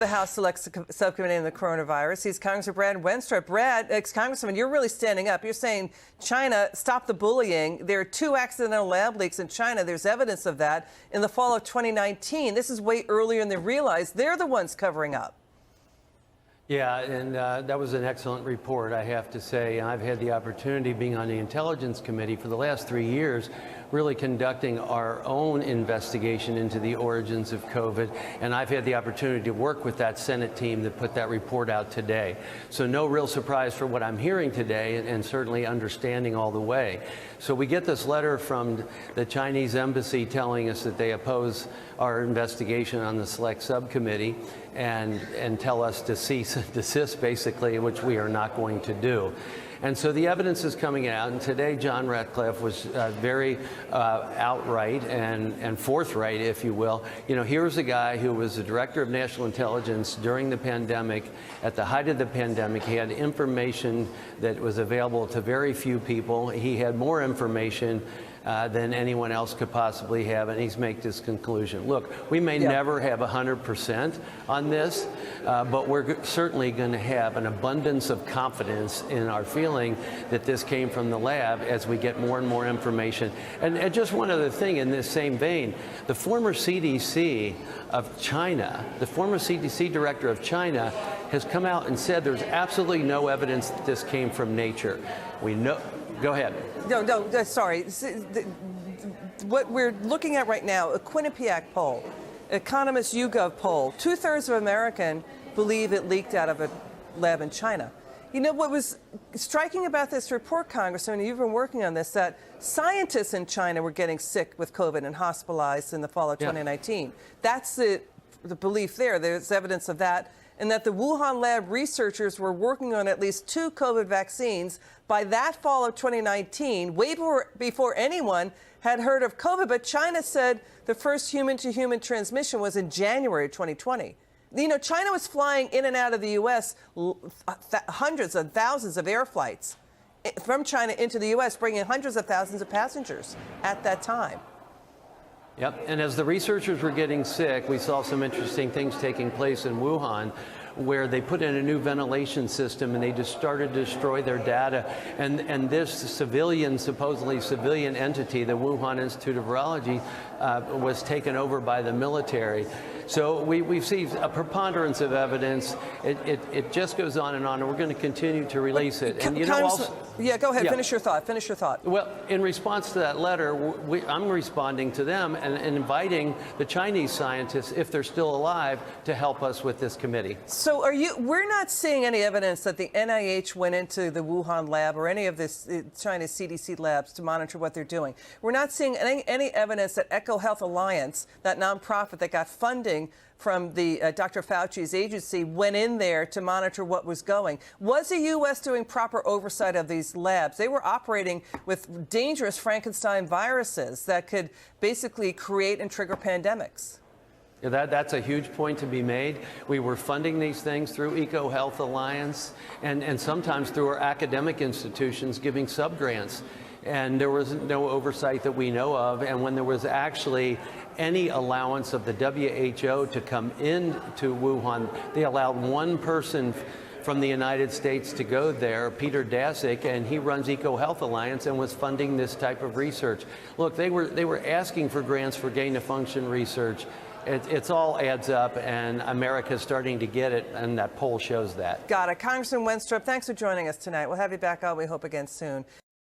The House Select Subcommittee on the Coronavirus. He's Congressman Brad Wenstrup. Brad, ex-Congressman, you're really standing up. You're saying, China, stop the bullying. There are 2 accidental lab leaks in China. There's evidence of that in the fall of 2019. This is way earlier than they realized. They're the ones covering up. Yeah, and that was an excellent report, I have to say. I've had the opportunity, being on the Intelligence Committee for the last 3 years, really conducting our own investigation into the origins of COVID, and I've had the opportunity to work with that Senate team that put that report out today. So no real surprise for what I'm hearing today, and certainly understanding all the way. So we get this letter from the Chinese embassy telling us that they oppose our investigation on the Select Subcommittee and tell us to cease and desist, basically, which we are not going to do. And so the evidence is coming out, and today John Ratcliffe was very outright and forthright, if you will. You know, here's a guy who was the director of national intelligence during the pandemic. At the height of the pandemic, he had information that was available to very few people. He had more information than anyone else could possibly have, and he's made this conclusion. Look, we may never have 100% on this, but we're certainly going to have an abundance of confidence in our feeling that this came from the lab as we get more and more information. And just one other thing in this same vein, the former CDC of China, the former CDC director of China, has come out and said there's absolutely no evidence that this came from nature. We know. Go ahead. No, sorry. What we're looking at right now, a Quinnipiac poll, Economist YouGov poll, 2/3 of Americans believe it leaked out of a lab in China. You know, what was striking about this report, Congressman, you've been working on this, that scientists in China were getting sick with COVID and hospitalized in the fall of 2019. That's the belief there. There's evidence of that. And that the Wuhan lab researchers were working on at least 2 COVID vaccines by that fall of 2019, way before anyone had heard of COVID. But China said the first human-to-human transmission was in January 2020. You know, China was flying in and out of the U.S. hundreds of thousands of air flights from China into the U.S., bringing hundreds of thousands of passengers at that time. Yep, and as the researchers were getting sick, we saw some interesting things taking place in Wuhan, where they put in a new ventilation system and they just started to destroy their data. And this supposedly civilian entity, the Wuhan Institute of Virology, was taken over by the military. So we've seen a preponderance of evidence. It just goes on, and we're going to continue to release it. And you know, also, yeah, go ahead. Finish your thought. Finish your thought. Well, in response to that letter, I'm responding to them and inviting the Chinese scientists, if they're still alive, to help us with this committee. So we're not seeing any evidence that the NIH went into the Wuhan lab or any of this China's CDC labs to monitor what they're doing. We're not seeing any evidence that EcoHealth Alliance, that nonprofit that got funding from the Dr. Fauci's agency, went in there to monitor what was going. Was the U.S. doing proper oversight of these labs? They were operating with dangerous Frankenstein viruses that could basically create and trigger pandemics. Yeah, that's a huge point to be made. We were funding these things through EcoHealth Alliance and sometimes through our academic institutions giving subgrants. And there was no oversight that we know of. And when there was actually any allowance of the WHO to come into Wuhan, they allowed one person from the United States to go there, Peter Daszak, and he runs EcoHealth Alliance and was funding this type of research. Look, they were asking for grants for gain-of-function research. It's all adds up, and America's starting to get it, and that poll shows that. Got it. Congressman Wenstrup, thanks for joining us tonight. We'll have you back on, we hope, again soon.